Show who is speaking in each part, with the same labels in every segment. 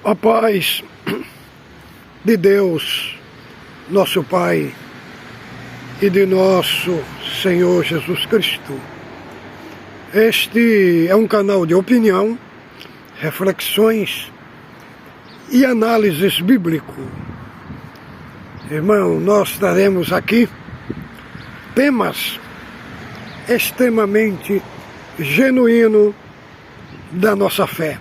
Speaker 1: A paz de Deus, nosso Pai, e de nosso Senhor Jesus Cristo. Este é um canal de opinião, reflexões e análises bíblico. Irmão, nós traremos aqui temas extremamente genuínos da nossa fé.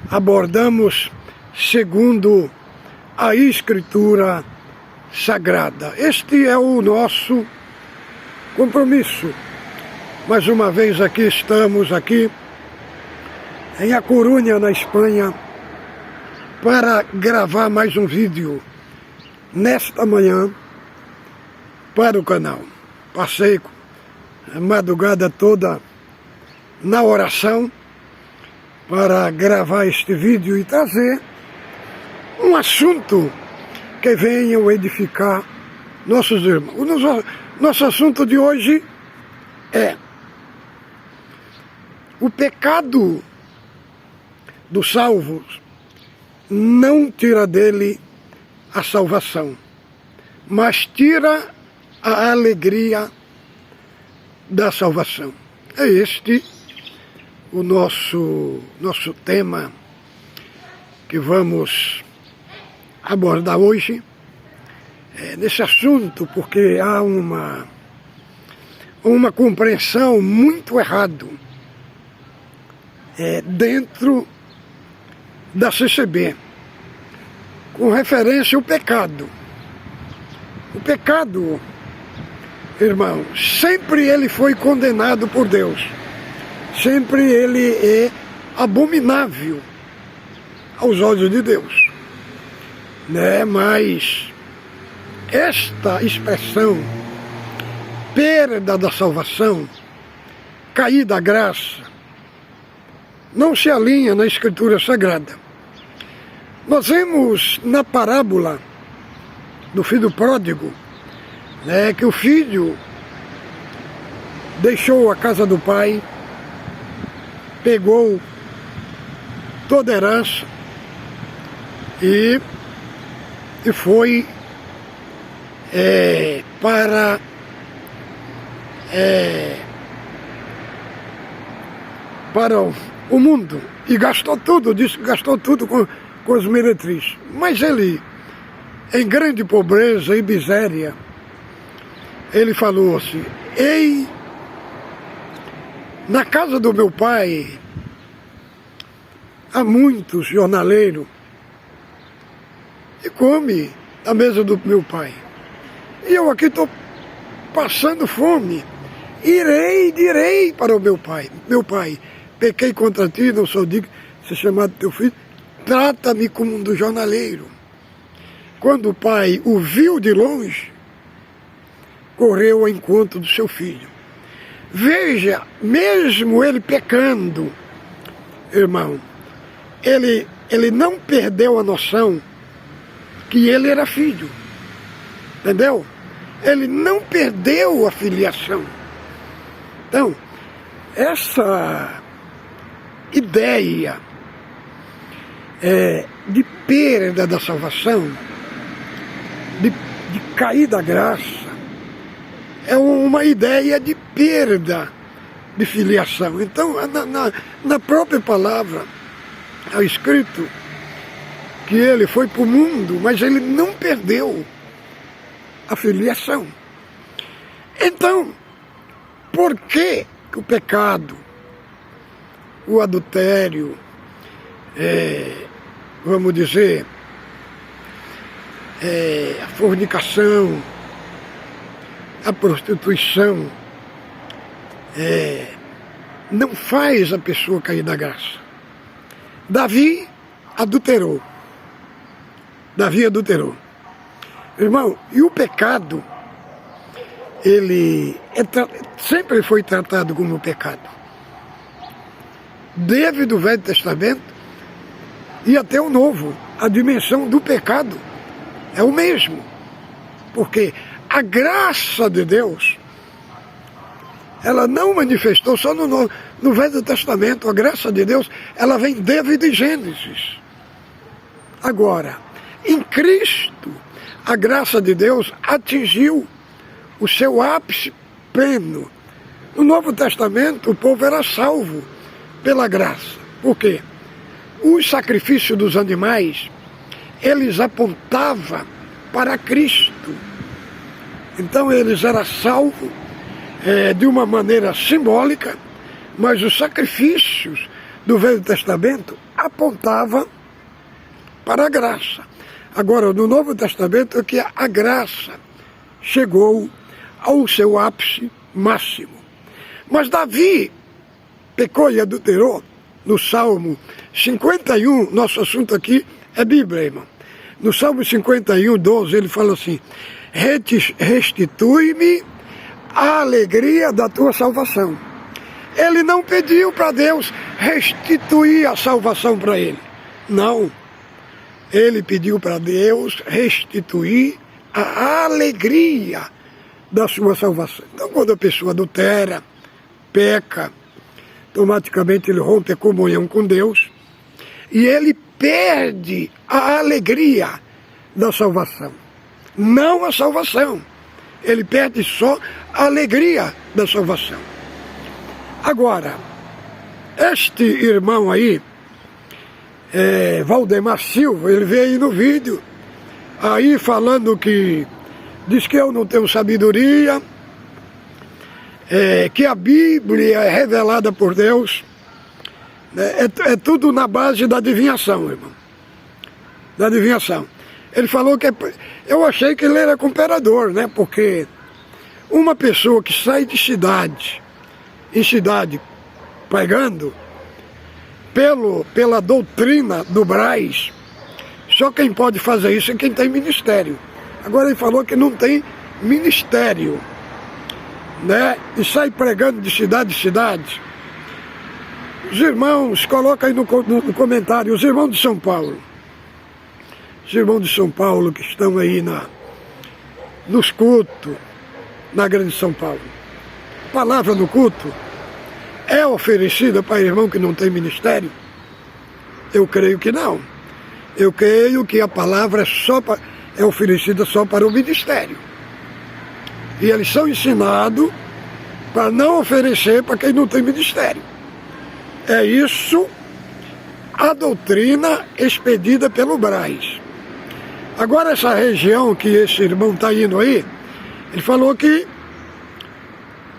Speaker 1: Abordamos segundo a Escritura Sagrada. Este é o nosso compromisso. Mais uma vez estamos aqui em A Coruña, na Espanha, para gravar mais um vídeo nesta manhã para o canal. Passei a madrugada toda na oração para gravar este vídeo e trazer um assunto que venha edificar nossos irmãos. Nosso assunto de hoje é o pecado dos salvos não tira dele a salvação, mas tira a alegria da salvação. É este o nosso tema que vamos abordar hoje, nesse assunto, porque há uma compreensão muito errada dentro da CCB, com referência ao pecado. O pecado, irmão, sempre ele foi condenado por Deus. Sempre ele é abominável aos olhos de Deus, né? Mas esta expressão, perda da salvação, cair da graça, não se alinha na Escritura Sagrada. Nós vemos na parábola do filho pródigo, né, que o filho deixou a casa do pai, pegou toda a herança e foi para o mundo e gastou tudo, com as meretrizes. Mas ele, em grande pobreza e miséria, ele falou assim: ei, na casa do meu pai há muitos jornaleiros e come na mesa do meu pai. E eu aqui estou passando fome. Direi para o meu pai: meu pai, pequei contra ti, não sou digno de ser chamado teu filho, trata-me como um dos jornaleiros. Quando o pai o viu de longe, correu ao encontro do seu filho. Veja, mesmo ele pecando, irmão, ele não perdeu a noção que ele era filho, entendeu? Ele não perdeu a filiação. Então, essa ideia de perda da salvação, de cair da graça, é uma ideia de perda de filiação. Então, na própria palavra, é escrito que ele foi para o mundo, mas ele não perdeu a filiação. Então, por que o pecado, o adultério, vamos dizer, a fornicação, a prostituição, não faz a pessoa cair da graça? Davi adulterou. Irmão, e o pecado, ele sempre foi tratado como pecado. Desde o Velho Testamento e até o Novo, a dimensão do pecado é o mesmo. Porque a graça de Deus, ela não manifestou só no Velho Testamento. A graça de Deus, ela vem desde Gênesis. Agora, em Cristo, a graça de Deus atingiu o seu ápice pleno. No Novo Testamento, o povo era salvo pela graça. Por quê? Os sacrifícios dos animais, eles apontavam para Cristo. Então eles eram salvos de uma maneira simbólica, mas os sacrifícios do Velho Testamento apontavam para a graça. Agora, no Novo Testamento é que a graça chegou ao seu ápice máximo. Mas Davi pecou e adulterou no Salmo 51, nosso assunto aqui é Bíblia, irmão. No Salmo 51, 12, ele fala assim: restitui-me a alegria da tua salvação. Ele não pediu para Deus restituir a salvação para ele. Não. Ele pediu para Deus restituir a alegria da sua salvação. Então, quando a pessoa adultera, peca, automaticamente ele rompe a comunhão com Deus e ele perde a alegria da salvação. Não a salvação. Ele perde só a alegria da salvação. Agora, este irmão aí, Valdemar Silva, ele veio aí no vídeo, aí falando que, diz que eu não tenho sabedoria, que a Bíblia é revelada por Deus, né? É tudo na base da adivinhação, irmão. Da adivinhação. Ele falou que, eu achei que ele era comparador, né? Porque uma pessoa que sai de cidade, em cidade, pregando, pela doutrina do Braz, só quem pode fazer isso é quem tem ministério. Agora ele falou que não tem ministério, né? E sai pregando de cidade em cidade. Os irmãos, coloca aí no comentário, os irmãos de São Paulo. Os irmãos de São Paulo que estão aí nos cultos, na Grande São Paulo. Palavra no culto é oferecida para irmão que não tem ministério? Eu creio que não. Eu creio que a palavra é oferecida só para o ministério. E eles são ensinados para não oferecer para quem não tem ministério. É isso a doutrina expedida pelo Braz. Agora essa região que esse irmão está indo aí, ele falou que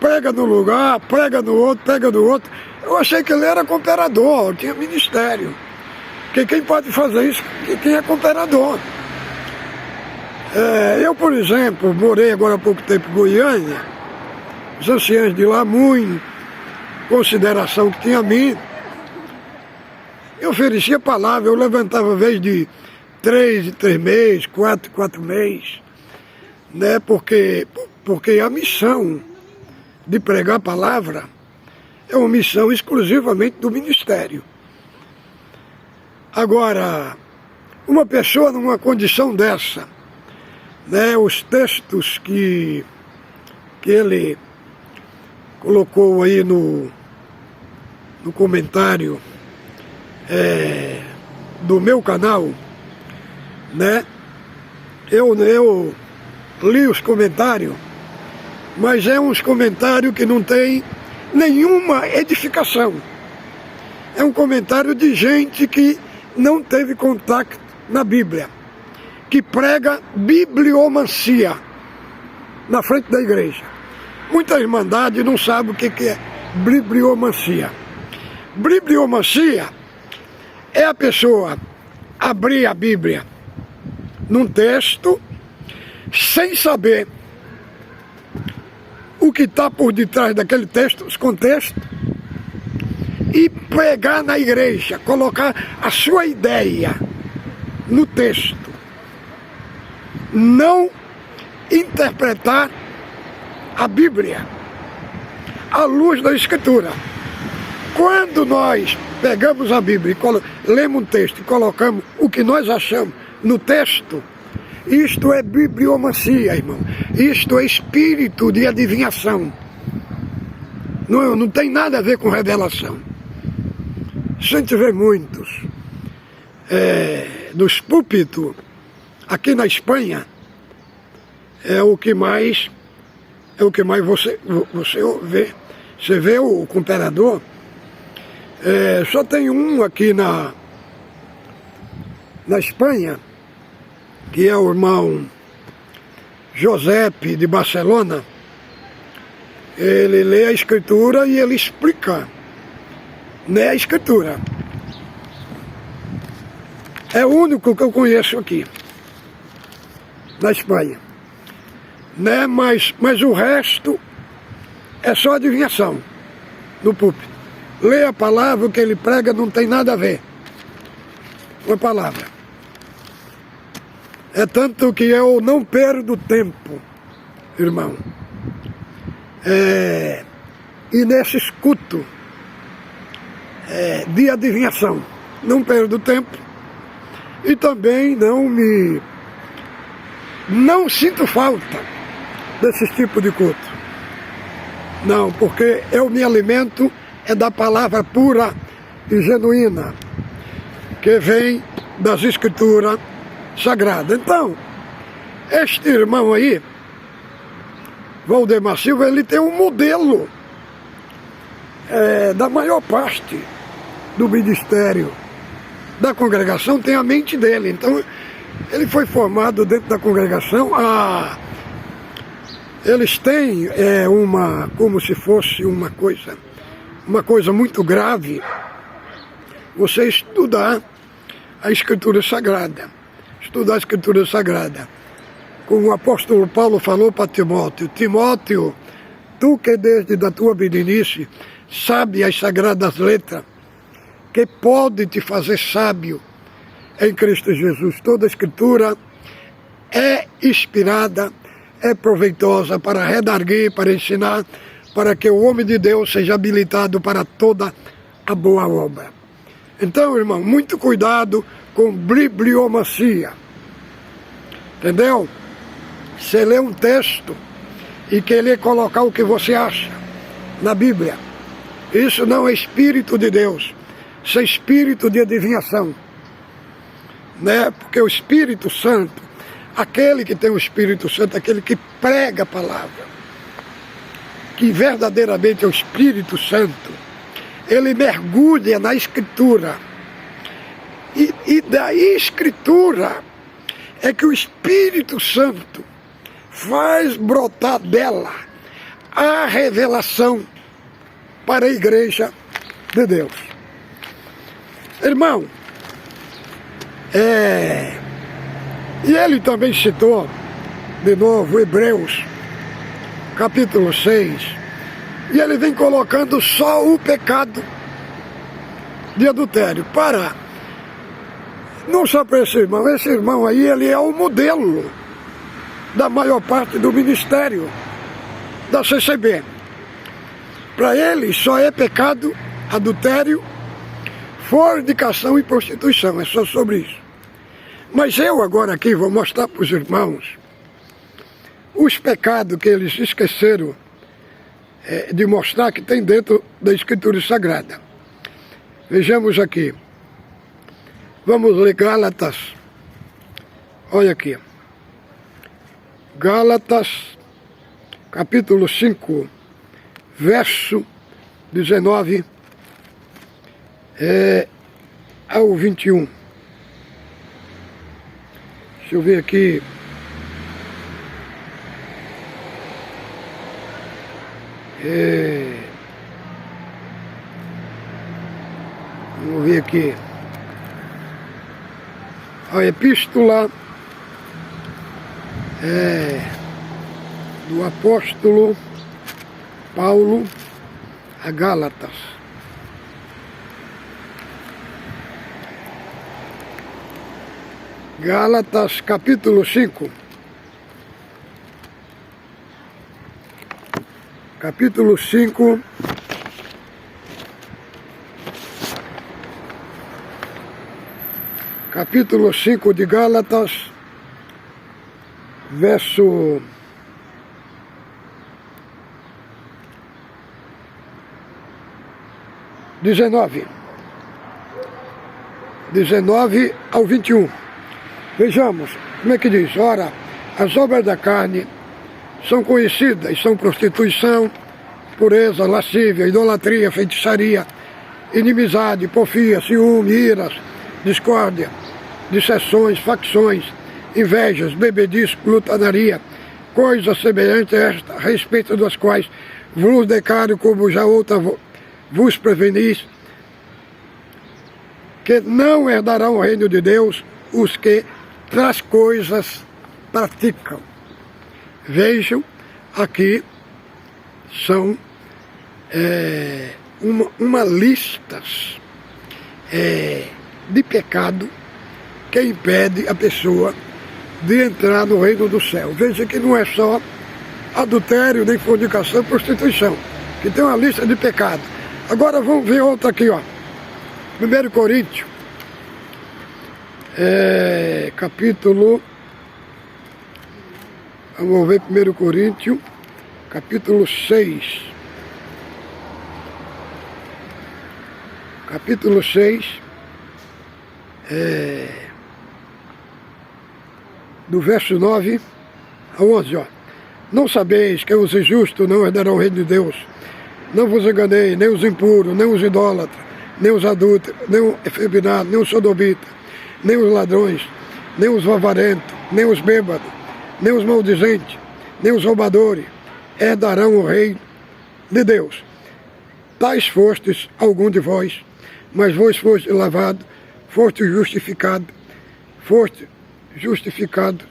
Speaker 1: prega no lugar, prega no outro, prega no outro. Eu achei que ele era cooperador, tinha ministério. Porque quem pode fazer isso, quem é cooperador. Eu, por exemplo, morei agora há pouco tempo em Goiânia, os anciãos de lá, muito consideração que tinha a mim, eu oferecia palavra, eu levantava vez de 3 em 3 meses, 4 em 4 meses, né? Porque a missão de pregar a palavra é uma missão exclusivamente do ministério. Agora, uma pessoa numa condição dessa, né, os textos que ele colocou aí no comentário do meu canal, né, eu li os comentários, mas é uns comentários que não tem nenhuma edificação. É um comentário de gente que não teve contato na Bíblia, que prega bibliomancia na frente da igreja. Muita irmandade não sabe o que é bibliomancia. Bibliomancia é a pessoa abrir a Bíblia num texto sem saber o que está por detrás daquele texto, os contextos, e pregar na igreja, colocar a sua ideia no texto. Não interpretar a Bíblia à luz da Escritura. Quando nós pegamos a Bíblia e lemos um texto e colocamos o que nós achamos no texto, isto é bibliomancia, irmão. Isto é espírito de adivinhação. Não tem nada a ver com revelação. A gente vê muitos dos púlpitos aqui na Espanha é o que mais você vê. Você vê o cooperador, só tem um aqui na Espanha, que é o irmão Josepe de Barcelona. Ele lê a Escritura e ele explica, né, a Escritura. É o único que eu conheço aqui, na Espanha. Né? Mas o resto é só adivinhação no púlpito. Lê a palavra, o que ele prega não tem nada a ver com a palavra. É tanto que eu não perdo tempo, irmão, e nesses cultos de adivinhação. Não perdo tempo e também não sinto falta desse tipo de culto. Não, porque eu me alimento da palavra pura e genuína, que vem das Escrituras Sagradas. Então, este irmão aí, Valdemar Silva, ele tem um modelo da maior parte do ministério da congregação, tem a mente dele. Então, ele foi formado dentro da congregação. Eles têm como se fosse uma coisa muito grave, você estudar a Escritura Sagrada. Estudar a Escritura Sagrada. Como o apóstolo Paulo falou para Timóteo: Timóteo, tu que desde a tua meninice sabe as sagradas letras, que pode te fazer sábio em Cristo Jesus. Toda a Escritura é inspirada, é proveitosa para redarguir, para ensinar, para que o homem de Deus seja habilitado para toda a boa obra. Então, irmão, muito cuidado com bibliomancia. Entendeu? Você lê um texto e querer colocar o que você acha na Bíblia. Isso não é Espírito de Deus. Isso é espírito de adivinhação. Né? Porque o Espírito Santo, aquele que tem o Espírito Santo, aquele que prega a palavra, que verdadeiramente é o Espírito Santo, ele mergulha na Escritura. E da Escritura é que o Espírito Santo faz brotar dela a revelação para a igreja de Deus. Irmão, e ele também citou, de novo, Hebreus, capítulo 6, e ele vem colocando só o pecado de adultério. Não só para esse irmão aí, ele é o modelo da maior parte do ministério da CCB. Para ele só é pecado, adultério, fornicação e prostituição, é só sobre isso. Mas eu agora aqui vou mostrar para os irmãos os pecados que eles esqueceram de mostrar que tem dentro da Escritura Sagrada. Vejamos aqui. Vamos ler Gálatas. Olha aqui. Gálatas, capítulo 5, verso 19 ao 21. Deixa eu ver aqui. Vamos ver aqui. A epístola do apóstolo Paulo a Gálatas. Gálatas, capítulo 5. Capítulo 5. Capítulo 5 de Gálatas, verso 19 ao 21. Vejamos, como é que diz? Ora, as obras da carne são conhecidas, são prostituição, pureza, lascívia, idolatria, feitiçaria, inimizade, porfia, ciúme, iras, discórdia, dissensões, facções, invejas, bebedice, glutanaria, coisas semelhantes a esta, a respeito das quais vos declaro, como já outra vos prevenis, que não herdarão o reino de Deus os que tais coisas praticam. Vejam, aqui são uma lista de pecado que impede a pessoa de entrar no reino do céu. Veja que não é só adultério, nem fornicação, prostituição, que tem uma lista de pecados. Agora vamos ver outra aqui, ó. 1 Coríntios, capítulo, vamos ver 1 Coríntios, capítulo 6. Capítulo 6, do verso 9 a 11, ó. Não sabeis que os injustos não herdarão o reino de Deus? Não vos enganei, nem os impuros, nem os idólatras, nem os adúlteros, nem o efeminado, nem os sodomitas, nem os ladrões, nem os avarentos, nem os bêbados, nem os maldizentes, nem os roubadores, herdarão o reino de Deus. Tais fostes algum de vós, mas vós foste lavado, foste justificado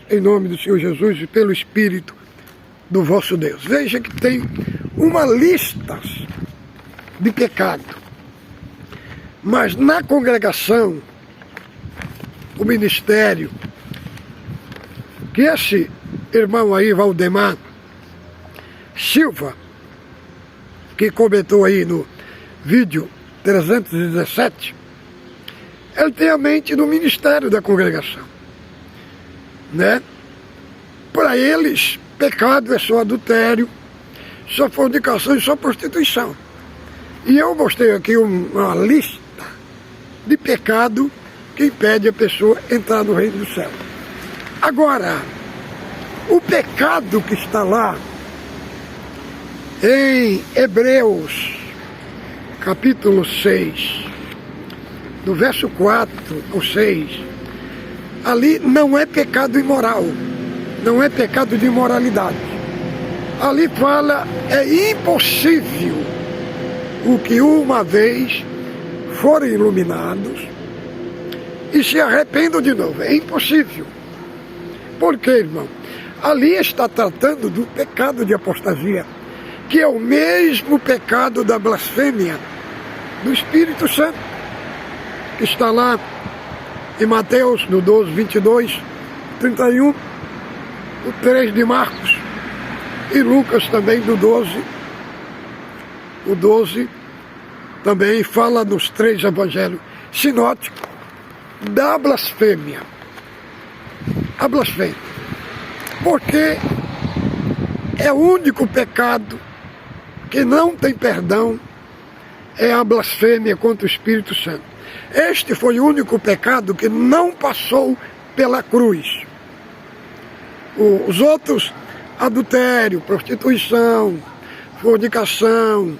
Speaker 1: em nome do Senhor Jesus e pelo Espírito do vosso Deus. Veja que tem uma lista de pecado, mas na congregação, o ministério, que esse irmão aí, Valdemar Silva, que comentou aí no vídeo 317, ele tem a mente do ministério da congregação, né? Para eles, pecado é só adultério, só fornicação e só prostituição. E eu mostrei aqui uma lista de pecado que impede a pessoa entrar no reino do céu. Agora, o pecado que está lá em Hebreus, capítulo 6, do verso 4 ao 6, ali não é pecado imoral, não é pecado de imoralidade. Ali fala, é impossível o que uma vez forem iluminados e se arrependam de novo. É impossível. Por quê, irmão? Ali está tratando do pecado de apostasia, que é o mesmo pecado da blasfêmia do Espírito Santo, que está lá em Mateus, no 12, 22, 31, o 3 de Marcos, e Lucas também do 12. O 12 também fala nos 3 evangelhos sinóticos da blasfêmia. A blasfêmia. Porque é o único pecado que não tem perdão, é a blasfêmia contra o Espírito Santo. Este foi o único pecado que não passou pela cruz. Os outros, adultério, prostituição, fornicação,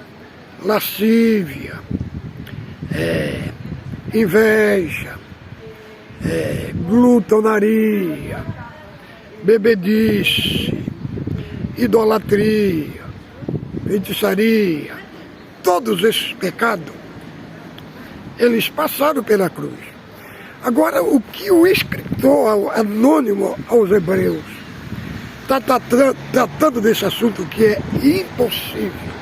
Speaker 1: lascívia, inveja, glutonaria, bebedice, idolatria, feitiçaria, todos esses pecados, eles passaram pela cruz. Agora, o que o escritor anônimo aos Hebreus está tratando desse assunto, que é impossível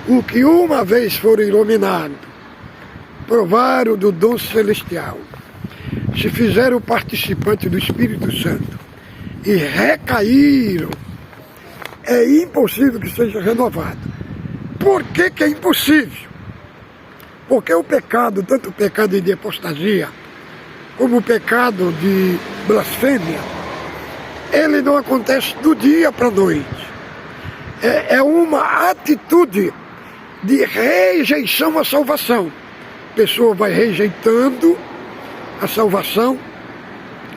Speaker 1: o que uma vez foram iluminados, provaram do dom celestial, se fizeram participantes do Espírito Santo e recaíram, é impossível que seja renovado. Por que que é impossível? Porque o pecado, tanto o pecado de apostasia, como o pecado de blasfêmia, ele não acontece do dia para a noite. É uma atitude de rejeição à salvação. A pessoa vai rejeitando a salvação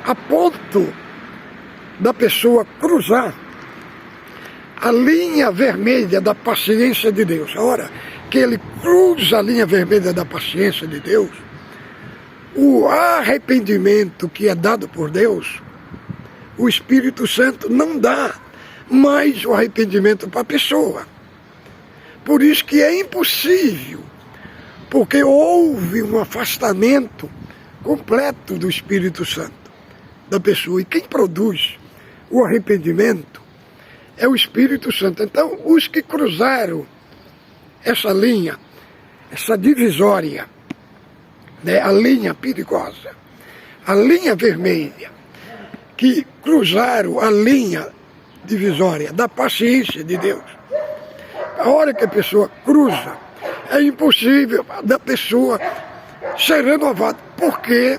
Speaker 1: a ponto da pessoa cruzar a linha vermelha da paciência de Deus. A hora que ele cruza a linha vermelha da paciência de Deus, o arrependimento que é dado por Deus, o Espírito Santo não dá mais o arrependimento para a pessoa. Por isso que é impossível, porque houve um afastamento completo do Espírito Santo da pessoa. E quem produz o arrependimento é o Espírito Santo. Então, os que cruzaram essa linha, essa divisória, né, a linha perigosa, a linha vermelha, que cruzaram a linha divisória da paciência de Deus, a hora que a pessoa cruza, é impossível da pessoa ser renovada. Por quê?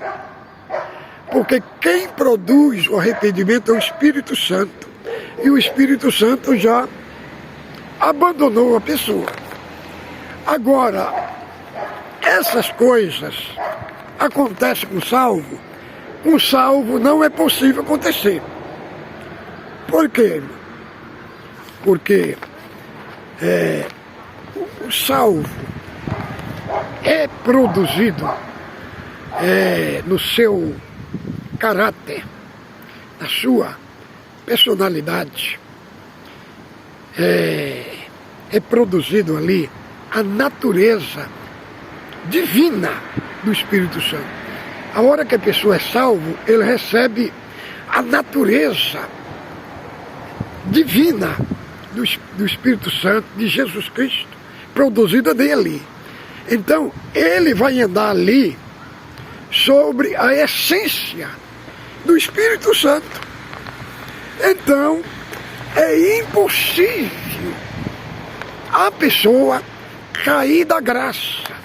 Speaker 1: Porque quem produz o arrependimento é o Espírito Santo. E o Espírito Santo já abandonou a pessoa. Agora, essas coisas acontecem com o salvo. Com o salvo não é possível acontecer. Por quê? Porque o salvo é produzido no seu caráter, na sua personalidade, é produzido ali a natureza divina do Espírito Santo. A hora que a pessoa é salvo, ele recebe a natureza divina do Espírito Santo, de Jesus Cristo, produzida dele. Então, ele vai andar ali sobre a essência do Espírito Santo. Então, é impossível a pessoa cair da graça.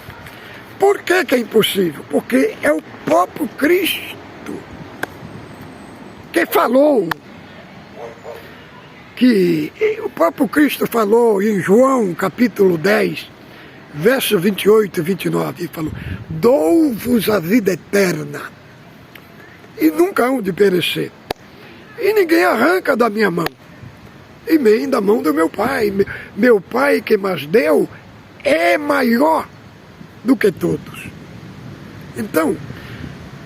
Speaker 1: Por que que é impossível? Porque é o próprio Cristo que falou, que o próprio Cristo falou em João capítulo 10, verso 28 e 29, ele falou: dou-vos a vida eterna, e nunca hão de perecer, e ninguém arranca da minha mão, e nem da mão do meu Pai. Meu Pai que mais deu é maior do que todos. Então,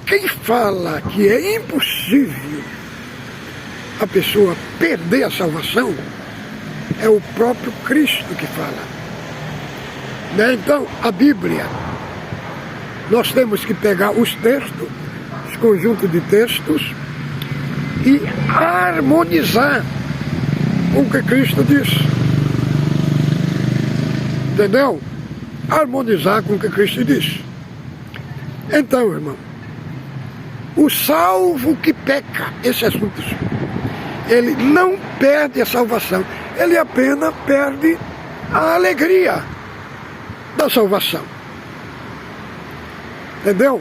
Speaker 1: quem fala que é impossível a pessoa perder a salvação é o próprio Cristo que fala. Né? Então, a Bíblia, nós temos que pegar os textos, os conjuntos de textos, e harmonizar com o que Cristo disse. Entendeu? Harmonizar com o que Cristo disse. Então, irmão, o salvo que peca, esse assunto, ele não perde a salvação, ele apenas perde a alegria da salvação. Entendeu?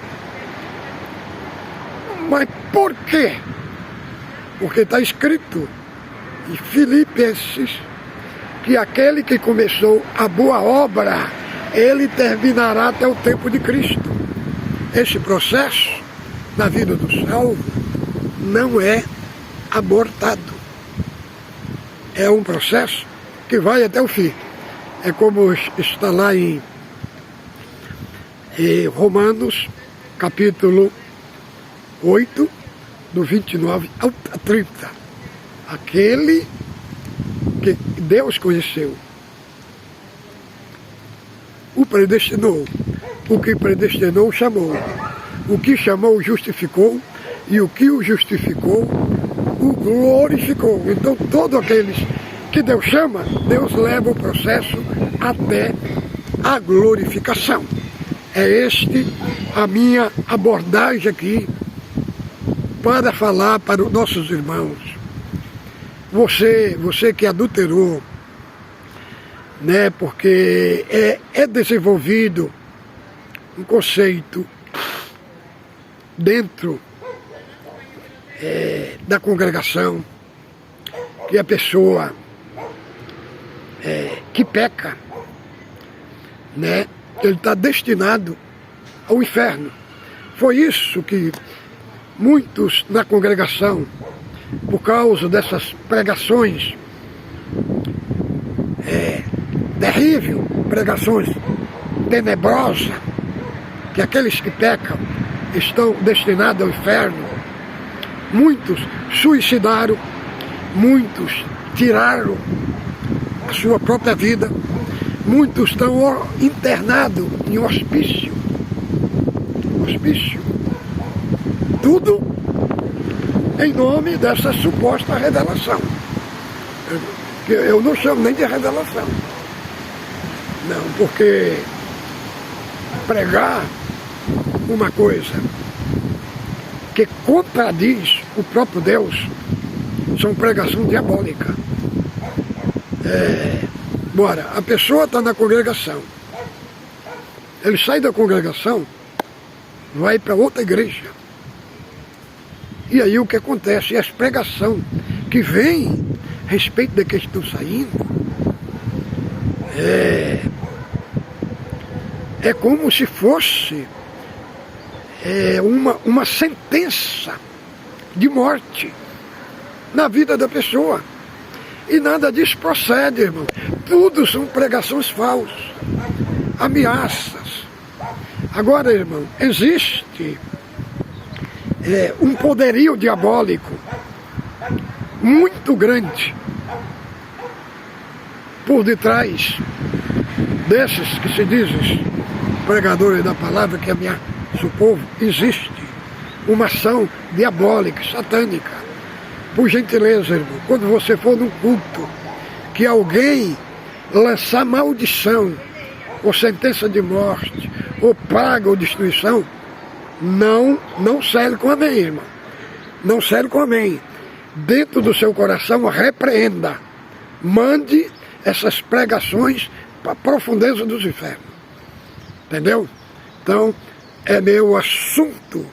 Speaker 1: Mas por quê? Porque está escrito em Filipenses que aquele que começou a boa obra, ele terminará até o tempo de Cristo. Esse processo na vida do salvo não é abortado. É um processo que vai até o fim. É como está lá em Romanos, capítulo 8, do 29 ao 30. Aquele que Deus conheceu, o predestinou. O que predestinou, chamou. O que chamou, justificou. E o que o justificou, o glorificou. Então, todos aqueles que Deus chama, Deus leva o processo até a glorificação. É este a minha abordagem aqui para falar para os nossos irmãos. Você que adulterou, né, porque é desenvolvido um conceito dentro da congregação que a pessoa que peca, né, ele está destinado ao inferno. Foi isso que muitos na congregação, por causa dessas pregações terríveis, pregações tenebrosas, que aqueles que pecam estão destinados ao inferno. Muitos suicidaram, muitos tiraram a sua própria vida, muitos estão internados em hospício. Tudo em nome dessa suposta revelação. Eu não chamo nem de revelação. Não, porque pregar uma coisa que contradiz o próprio Deus são pregação diabólica. Bora, a pessoa está na congregação, ele sai da congregação, vai para outra igreja. E aí o que acontece? As pregação que vem a respeito de que estão saindo é como se fosse uma sentença de morte na vida da pessoa. E nada disso procede, irmão. Tudo são pregações falsas, ameaças. Agora, irmão, existe um poderio diabólico muito grande por detrás desses que se dizem pregadores da palavra que ameaçam o povo. Existe uma ação diabólica, satânica. Por gentileza, irmão, quando você for num culto que alguém lançar maldição, ou sentença de morte, ou praga ou destruição, não serve com amém, irmão. Não serve com amém. Dentro do seu coração, repreenda. Mande essas pregações para a profundeza dos infernos. Entendeu? Então, é meu assunto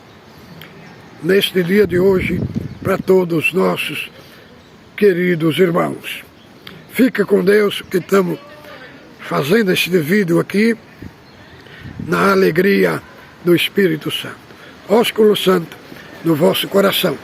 Speaker 1: neste dia de hoje para todos os nossos queridos irmãos. Fica com Deus, que estamos fazendo este vídeo aqui na alegria do Espírito Santo. Ósculo Santo no vosso coração.